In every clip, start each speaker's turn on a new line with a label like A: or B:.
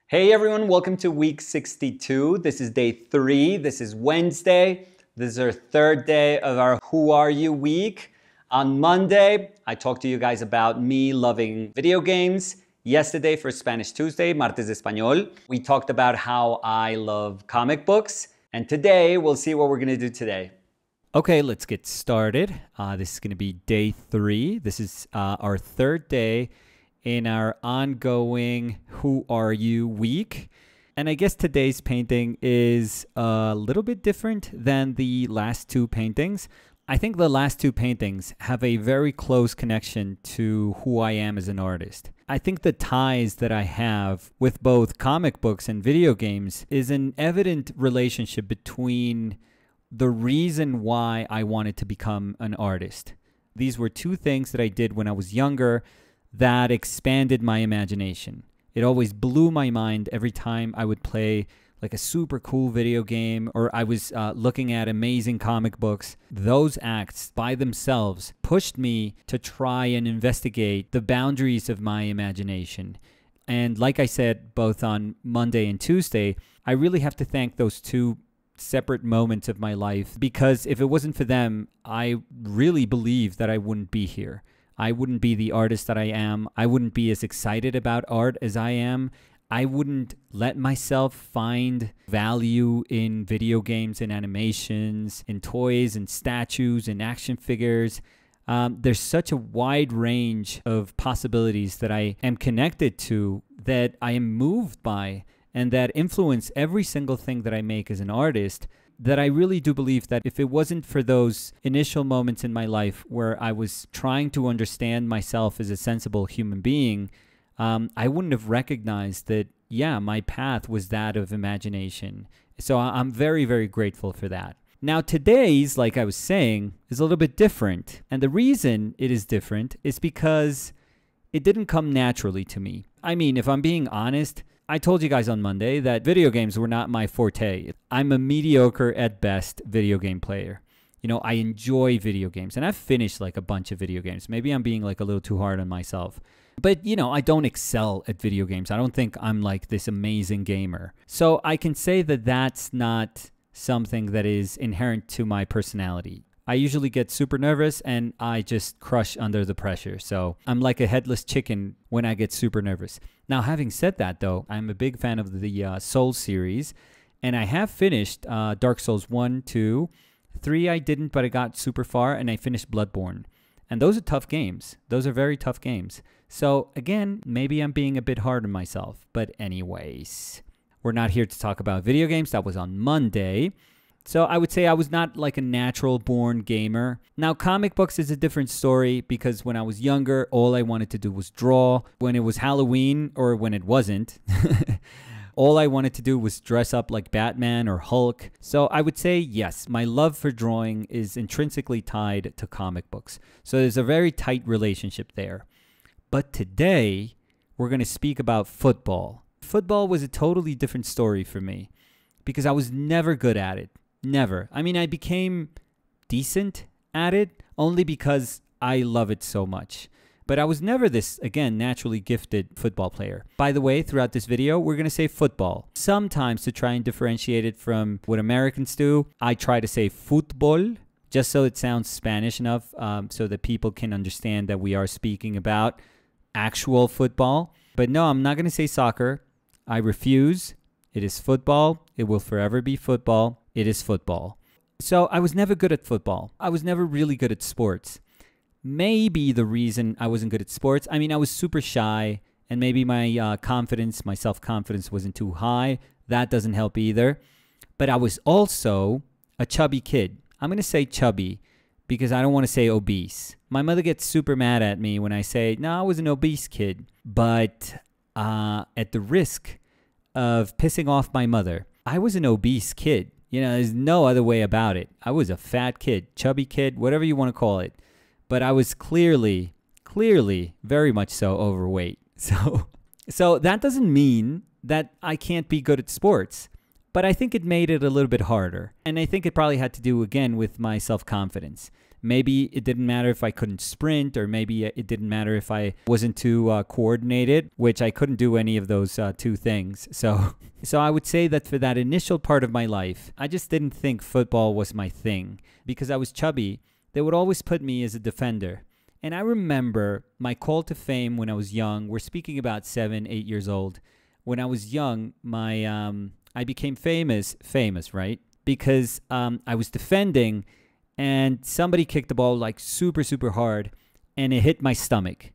A: Hey everyone, welcome to week 62. This is day 3. This is Wednesday. This is our third day of our Who Are You week. On Monday, I talked to you guys about me loving video games. Yesterday for Spanish Tuesday, Martes de Español, we talked about how I love comic books. And today, we'll see what we're going to do today. Okay, let's get started. This is going to be day 3. This is our third day in our ongoing Who Are You week. And I guess today's painting is a little bit different than the last two paintings. I think the last two paintings have a very close connection to who I am as an artist. I think the ties that I have with both comic books and video games is an evident relationship between the reason why I wanted to become an artist. These were two things that I did when I was younger that expanded my imagination. It always blew my mind every time I would play like a super cool video game or I was looking at amazing comic books. Those acts by themselves pushed me to try and investigate the boundaries of my imagination. And like I said, both on Monday and Tuesday, I really have to thank those two separate moments of my life, because if it wasn't for them, I really believe that I wouldn't be here. I wouldn't be the artist that I am. I wouldn't be as excited about art as I am. I wouldn't let myself find value in video games and animations, in toys and statues and action figures. There's such a wide range of possibilities that I am connected to, that I am moved by, and that influence every single thing that I make as an artist, that I really do believe that if it wasn't for those initial moments in my life where I was trying to understand myself as a sensible human being, I wouldn't have recognized that, yeah, my path was that of imagination. So I'm very, very grateful for that. Now today's, like I was saying, is a little bit different. And the reason it is different is because it didn't come naturally to me. I mean, if I'm being honest, I told you guys on Monday that video games were not my forte. I'm a mediocre at best video game player. You know, I enjoy video games, and I've finished like a bunch of video games. Maybe I'm being like a little too hard on myself. But, you know, I don't excel at video games. I don't think I'm like this amazing gamer. So I can say that that's not something that is inherent to my personality. I usually get super nervous and I just crush under the pressure. So I'm like a headless chicken when I get super nervous. Now, having said that, though, I'm a big fan of the Souls series, and I have finished Dark Souls 1, 2, 3 I didn't, but I got super far, and I finished Bloodborne. And those are tough games. Those are very tough games. So again, maybe I'm being a bit hard on myself. But anyways, we're not here to talk about video games. That was on Monday. So I would say I was not like a natural born gamer. Now, comic books is a different story, because when I was younger, all I wanted to do was draw. When it was Halloween, or when it wasn't, all I wanted to do was dress up like Batman or Hulk. So I would say, yes, my love for drawing is intrinsically tied to comic books. So there's a very tight relationship there. But today, we're going to speak about football. Football was a totally different story for me, because I was never good at it. Never. I mean, I became decent at it only because I love it so much. But I was never this, again, naturally gifted football player. By the way, throughout this video, we're going to say football. Sometimes, to try and differentiate it from what Americans do, I try to say football, just so it sounds Spanish enough, so that people can understand that we are speaking about actual football. But no, I'm not going to say soccer. I refuse. It is football. It will forever be football. It is football. So I was never good at football. I was never really good at sports. Maybe the reason I wasn't good at sports, I mean, I was super shy, and maybe my confidence, my self-confidence wasn't too high. That doesn't help either. But I was also a chubby kid. I'm going to say chubby because I don't want to say obese. My mother gets super mad at me when I say, no, I was an obese kid. But at the risk of pissing off my mother, I was an obese kid. You know, there's no other way about it. I was a fat kid, chubby kid, whatever you want to call it. But I was clearly, very much so overweight. So that doesn't mean that I can't be good at sports. But I think it made it a little bit harder. And I think it probably had to do, again, with my self-confidence.
B: Maybe it didn't matter if I couldn't sprint, or maybe it didn't matter if I wasn't too coordinated, which I couldn't do any of those two things. So I would say that for that initial part of my life, I just didn't think football was my thing. Because I was chubby, they would always put me as a defender. And I remember my call to fame when I was young. We're speaking about 7, 8 years old. When I was young, I became famous, right? Because I was defending, and somebody kicked the ball like super, super hard, and it hit my stomach.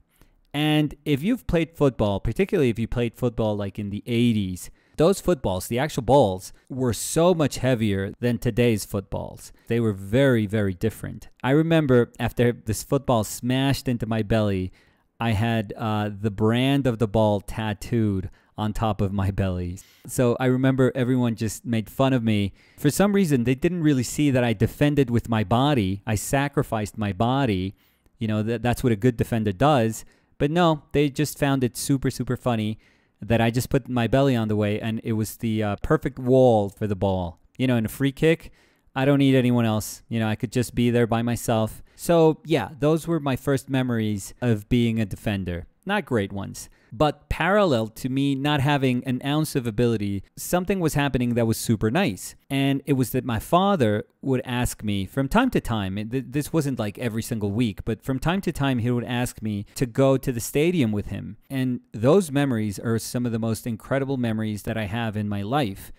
B: And if you've played football, particularly if you played football like in the 80s, those footballs, the actual balls, were so much heavier than today's footballs. They were very, very different. I remember after this football smashed into my belly, I had the brand of the ball tattooed on top of my belly. So I remember everyone just made fun of me. For some reason, they didn't really see that I defended with my body. I sacrificed my body. You know, that's what a good defender does. But no, they just found it super, super funny that I just put my belly on the way, and it was the perfect wall for the ball. You know, in a free kick, I don't need anyone else. You know, I could just be there by myself. So yeah, those were my first memories of being a defender. Not great ones. But parallel to me not having an ounce of ability, something was happening that was super nice. And it was that my father would ask me from time to time, this wasn't like every single week, but from time to time he would ask me to go to the stadium with him. And those memories are some of the most incredible memories that I have in my life.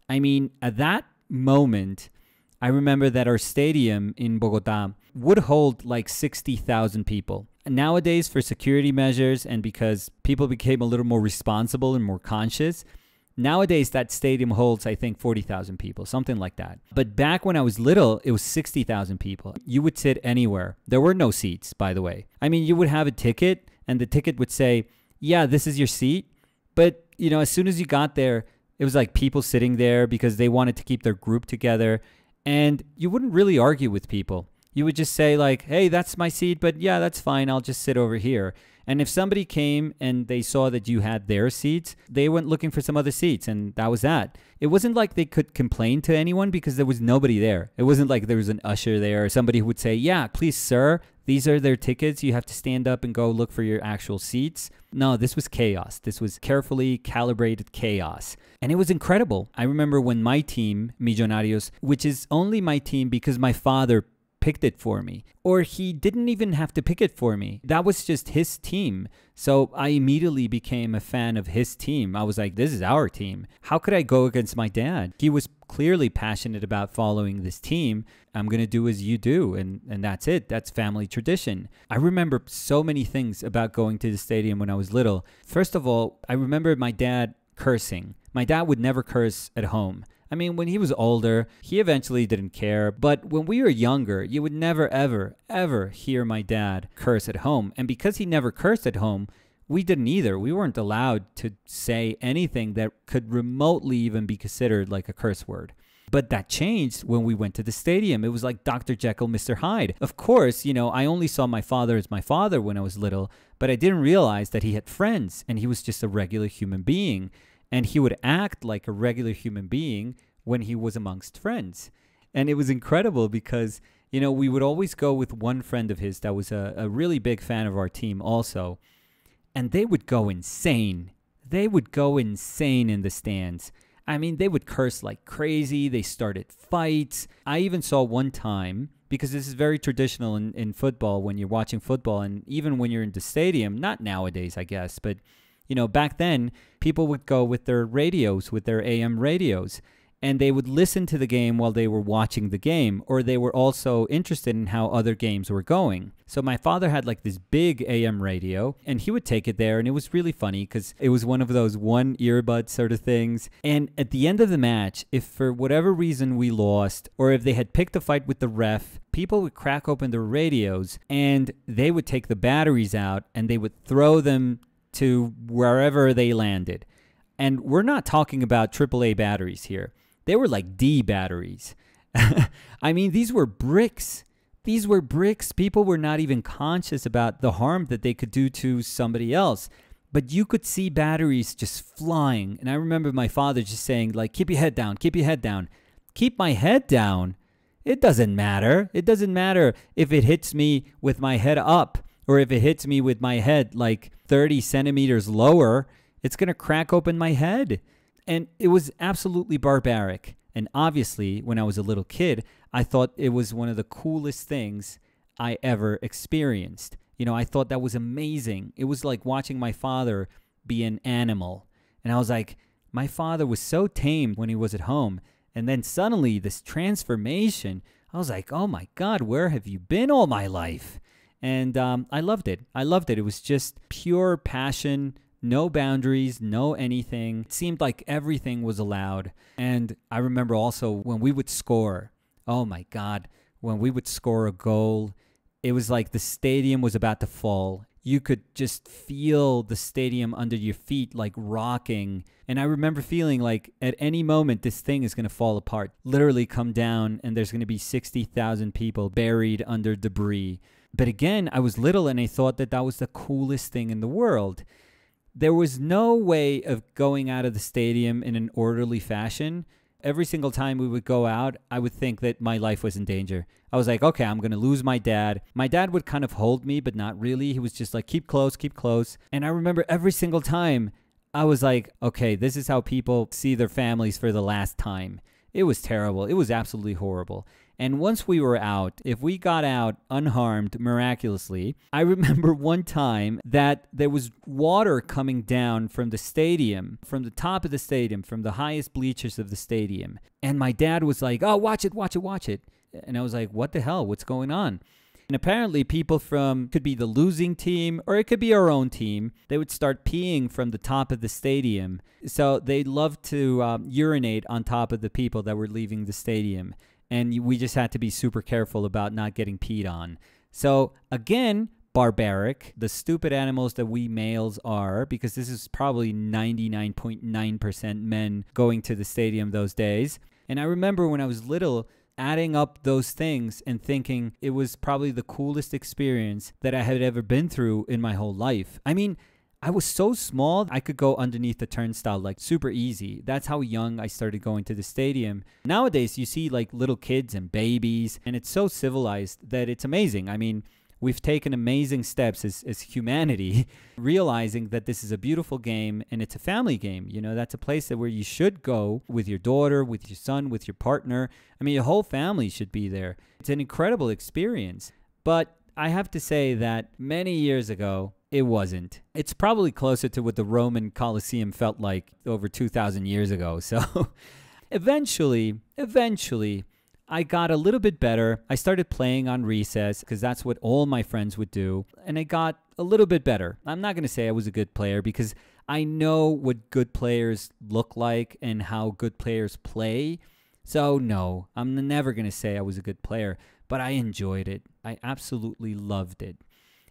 B: I mean, at that moment, I remember that our stadium in Bogota would hold like 60,000 people. Nowadays, for security measures and because people became a little more responsible and more conscious, nowadays that stadium holds, I think, 40,000 people, something like that. But back when I was little, it was 60,000 people. You would sit anywhere. There were no seats, by the way. I mean, you would have a ticket, and the ticket would say, yeah, this is your seat. But, you know, as soon as you got there, it was like people sitting there because they wanted to keep their group together. And you wouldn't really argue with people. You would just say like, hey, that's my seat, but yeah, that's fine. I'll just sit over here. And if somebody came and they saw that you had their seats, they went looking for some other seats, and that was that. It wasn't like they could complain to anyone because there was nobody there. It wasn't like there was an usher there or somebody who would say, yeah, please, sir, these are their tickets. You have to stand up and go look for your actual seats. No, this was chaos. This was carefully calibrated chaos. And it was incredible. I remember when my team, Millonarios, which is only my team because my father picked it for me, or he didn't even have to pick it for me. That was just his team. So I immediately became a fan of his team. I was like, this is our team. How could I go against my dad? He was clearly passionate about following this team. I'm going to do as you do. And that's it. That's family tradition. I remember so many things about going to the stadium when I was little. First of all, I remember my dad cursing. My dad would never curse at home. I mean, when he was older, he eventually didn't care. But when we were younger, you would never, ever, ever hear my dad curse at home. And because he never cursed at home, we didn't either. We weren't allowed to say anything that could remotely even be considered like a curse word. But that changed when we went to the stadium. It was like Dr. Jekyll, Mr. Hyde. Of course, you know, I only saw my father as my father when I was little, but I didn't realize that he had friends and he was just a regular human being. And he would act like a regular human being when he was amongst friends. And it was incredible because, you know, we would always go with one friend of his that was a really big fan of our team also. And they would go insane. They would go insane in the stands. I mean, they would curse like crazy. They started fights. I even saw one time, because this is very traditional in football when you're watching football and even when you're in the stadium, not nowadays, I guess, but you know, back then, people would go with their radios, with their AM radios, and they would listen to the game while they were watching the game, or they were also interested in how other games were going. So my father had like this big AM radio, and he would take it there, and it was really funny because it was one of those one earbud sort of things. And at the end of the match, if for whatever reason we lost, or if they had picked a fight with the ref, people would crack open their radios, and they would take the batteries out, and they would throw them to wherever they landed. And we're not talking about AAA batteries here. They were like D batteries. I mean, these were bricks. These were bricks. People were not even conscious about the harm that they could do to somebody else. But you could see batteries just flying. And I remember my father just saying, like, keep your head down, keep your head down. Keep my head down? It doesn't matter. It doesn't matter if it hits me with my head up or if it hits me with my head like 30 centimeters lower. It's going to crack open my head. And it was absolutely barbaric. And obviously, when I was a little kid, I thought it was one of the coolest things I ever experienced. I thought that was amazing. It was like watching my father be an animal. And I was like, my father was so tamed when he was at home. And then suddenly this transformation, I was like, oh my God, where have you been all my life? And I loved it. I loved it. It was just pure passion, no boundaries, no anything. It seemed like everything was allowed. And I remember also when we would score, oh my God, when we would score a goal, it was like the stadium was about to fall. You could just feel the stadium under your feet like rocking. And I remember feeling like at any moment this thing is going to fall apart, literally come down, and there's going to be 60,000 people buried under debris. But again, I was little and I thought that was the coolest thing in the world. There was no way of going out of the stadium in an orderly fashion. Every single time we would go out, I would think that my life was in danger. I was like, okay, I'm going to lose my dad. My dad would kind of hold me, but not really. He was just like, keep close, keep close. And I remember every single time I was like, okay, this is how people see their families for the last time. It was terrible. It was absolutely horrible. And once we were out, if we got out unharmed miraculously, I remember one time that there was water coming down from the stadium, from the top of the stadium, from the highest bleachers of the stadium. And my dad was like, oh, watch it, watch it, watch it. And I was like, what the hell? What's going on? And apparently people from, could be the losing team or it could be our own team, they would start peeing from the top of the stadium. So they loved to urinate on top of the people that were leaving the stadium. And we just had to be super careful about not getting peed on. So again, barbaric, the stupid animals that we males are, because this is probably 99.9% men going to the stadium those days. And I remember when I was little, adding up those things and thinking it was probably the coolest experience that I had ever been through in my whole life. I mean, I was so small, I could go underneath the turnstile like super easy. That's how young I started going to the stadium. Nowadays, you see like little kids and babies, and it's so civilized that it's amazing. I mean, we've taken amazing steps as humanity, realizing that this is a beautiful game and it's a family game. That's a place where you should go with your daughter, with your son, with your partner. I mean, your whole family should be there. It's an incredible experience. But I have to say that many years ago, it wasn't. It's probably closer to what the Roman Colosseum felt like over 2,000 years ago. So eventually, I got a little bit better. I started playing on recess because that's what all my friends would do. And I got a little bit better. I'm not going to say I was a good player because I know what good players look like and how good players play. So no, I'm never going to say I was a good player, but I enjoyed it. I absolutely loved it.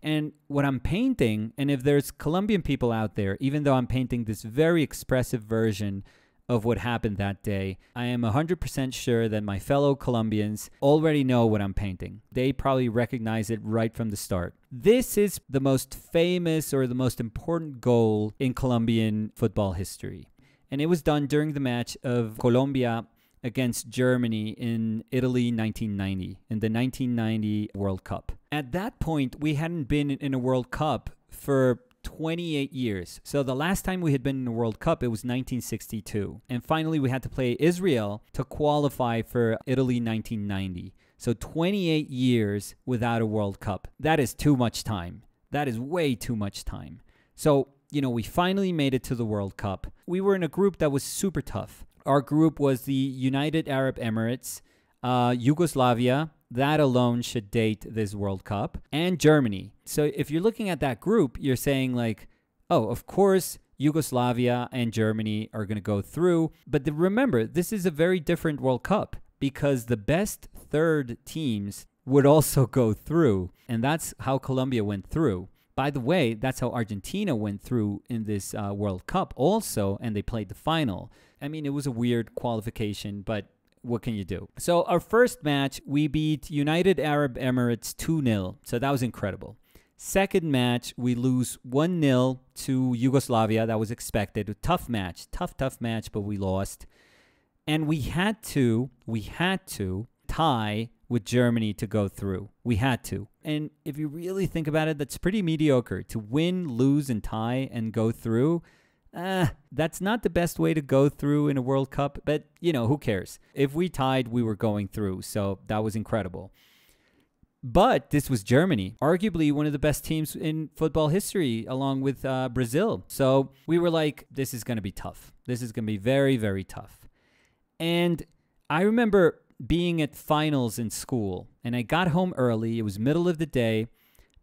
B: And what I'm painting, and if there's Colombian people out there, even though I'm painting this very expressive version of what happened that day, I am 100% sure that my fellow Colombians already know what I'm painting. They probably recognize it right from the start. This is the most famous or the most important goal in Colombian football history. And it was done during the match of Colombia against Germany in Italy 1990, in the 1990 World Cup. At that point, we hadn't been in a World Cup for 28 years. So the last time we had been in a World Cup, it was 1962. And finally, we had to play Israel to qualify for Italy 1990. So 28 years without a World Cup. That is too much time. That is way too much time. So, we finally made it to the World Cup. We were in a group that was super tough. Our group was the United Arab Emirates, Yugoslavia, that alone should date this World Cup, and Germany. So if you're looking at that group, you're saying like, oh, of course, Yugoslavia and Germany are going to go through. But remember, this is a very different World Cup because the best third teams would also go through. And that's how Colombia went through. By the way, that's how Argentina went through in this World Cup also, and they played the final. I mean, it was a weird qualification, but what can you do? So our first match, we beat United Arab Emirates 2-0. So that was incredible. Second match, we lose 1-0 to Yugoslavia. That was expected. A tough match, tough match, but we lost. And we had to tie with Germany to go through. We had to. And if you really think about it, that's pretty mediocre. To win, lose, and tie and go through, that's not the best way to go through in a World Cup. But, who cares? If we tied, we were going through. So that was incredible. But this was Germany, arguably one of the best teams in football history, along with Brazil. So we were like, this is going to be tough. This is going to be very, very tough. And I remember being at finals in school, and I got home early. It was middle of the day.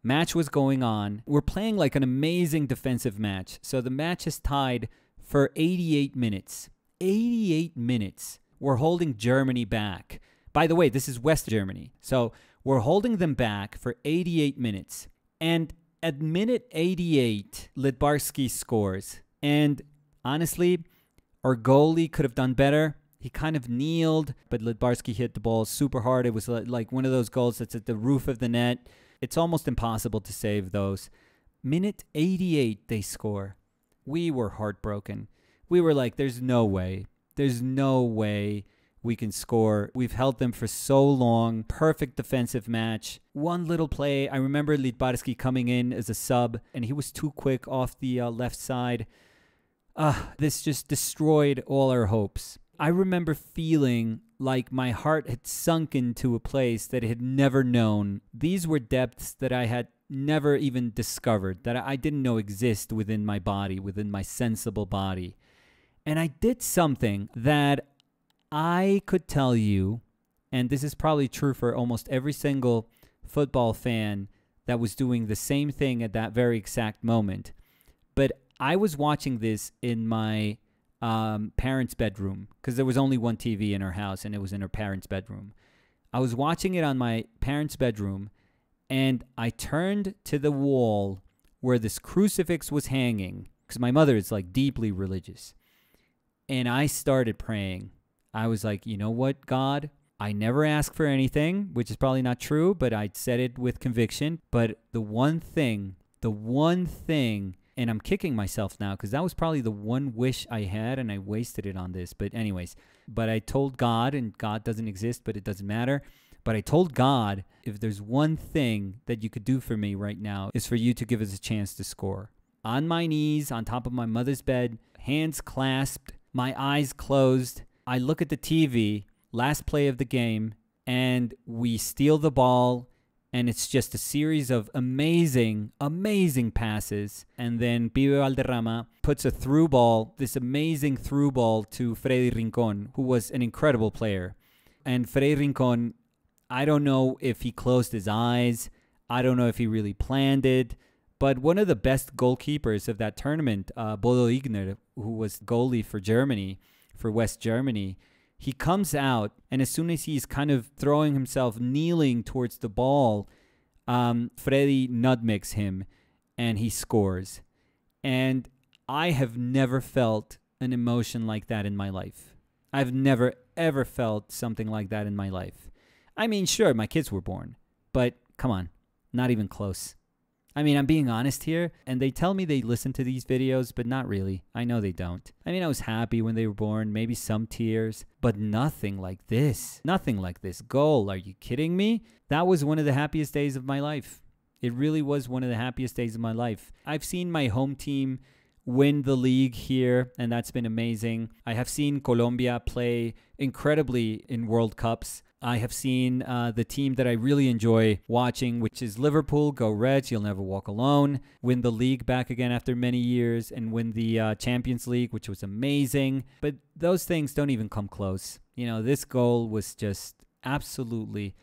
B: Match was going on. We're playing like an amazing defensive match. So the match is tied for 88 minutes. 88 minutes. We're holding Germany back. By the way, this is West Germany. So we're holding them back for 88 minutes. And at minute 88, Lidbarski scores. And honestly, our goalie could have done better. He kind of kneeled, but Lidbarski hit the ball super hard. It was like one of those goals that's at the roof of the net. It's almost impossible to save those. Minute 88, they score. We were heartbroken. We were like, there's no way. There's no way we can score. We've held them for so long. Perfect defensive match. One little play. I remember Lidbarski coming in as a sub, and he was too quick off the left side. This just destroyed all our hopes. I remember feeling like my heart had sunk into a place that it had never known. These were depths that I had never even discovered, that I didn't know exist within my body, within my sensible body. And I did something that I could tell you, and this is probably true for almost every single football fan that was doing the same thing at that very exact moment. But I was watching this in my parents' bedroom, because there was only one TV in our house, and it was in her parents' bedroom. I was watching it on my parents' bedroom, and I turned to the wall where this crucifix was hanging, because my mother is like deeply religious. And I started praying. I was like, you know what, God? I never ask for anything, which is probably not true, but I said it with conviction. But the one thing, and I'm kicking myself now because that was probably the one wish I had and I wasted it on this. But anyways, I told God, and God doesn't exist, but it doesn't matter. But I told God, if there's one thing that you could do for me right now, is for you to give us a chance to score. On my knees, on top of my mother's bed, hands clasped, my eyes closed. I look at the TV, last play of the game, and we steal the ball. And it's just a series of amazing, amazing passes. And then Pibe Valderrama puts a through ball, this amazing through ball to Freddy Rincon, who was an incredible player. And Freddy Rincon, I don't know if he closed his eyes. I don't know if he really planned it. But one of the best goalkeepers of that tournament, Bodo Igner, who was goalie for Germany, for West Germany, he comes out, and as soon as he's kind of throwing himself, kneeling towards the ball, Freddy nutmegs him, and he scores. And I have never felt an emotion like that in my life. I've never, ever felt something like that in my life. I mean, sure, my kids were born, but come on, not even close. I mean, I'm being honest here, and they tell me they listen to these videos, but not really. I know they don't. I mean, I was happy when they were born, maybe some tears, but nothing like this. Nothing like this goal. Are you kidding me? That was one of the happiest days of my life. It really was one of the happiest days of my life. I've seen my home team win the league here, and that's been amazing. I have seen Colombia play incredibly in World Cups. I have seen the team that I really enjoy watching, which is Liverpool, go Reds, you'll never walk alone, win the league back again after many years, and win the Champions League, which was amazing. But those things don't even come close. You know, this goal was just absolutely,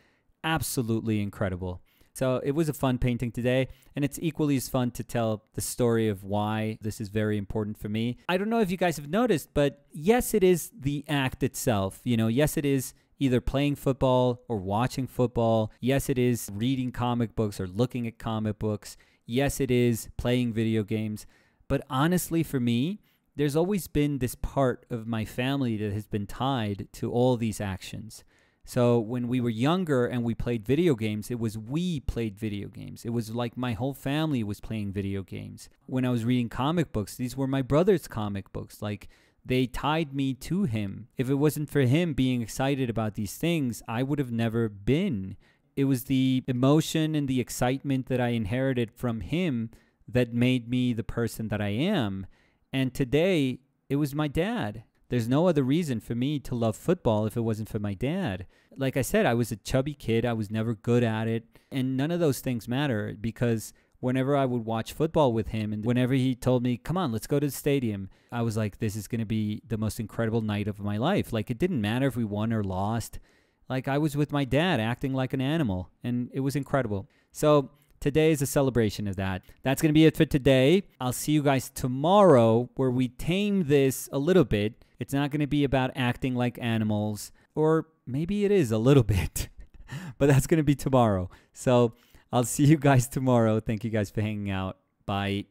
B: absolutely incredible. So it was a fun painting today, and it's equally as fun to tell the story of why this is very important for me. I don't know if you guys have noticed, but yes, it is the act itself. You know, yes, it is either playing football or watching football. Yes, it is reading comic books or looking at comic books. Yes, it is playing video games. But honestly, for me, there's always been this part of my family that has been tied to all these actions. So when we were younger and we played video games, it was we played video games. It was like my whole family was playing video games. When I was reading comic books, these were my brother's comic books. Like they tied me to him. If it wasn't for him being excited about these things, I would have never been. It was the emotion and the excitement that I inherited from him that made me the person that I am. And today, it was my dad. There's no other reason for me to love football if it wasn't for my dad. Like I said, I was a chubby kid. I was never good at it. And none of those things matter because whenever I would watch football with him and whenever he told me, come on, let's go to the stadium, I was like, this is going to be the most incredible night of my life. Like, it didn't matter if we won or lost. Like, I was with my dad acting like an animal, and it was incredible. So today is a celebration of that. That's going to be it for today. I'll see you guys tomorrow where we tame this a little bit. It's not going to be about acting like animals, or maybe it is a little bit, but that's going to be tomorrow. So I'll see you guys tomorrow. Thank you guys for hanging out. Bye.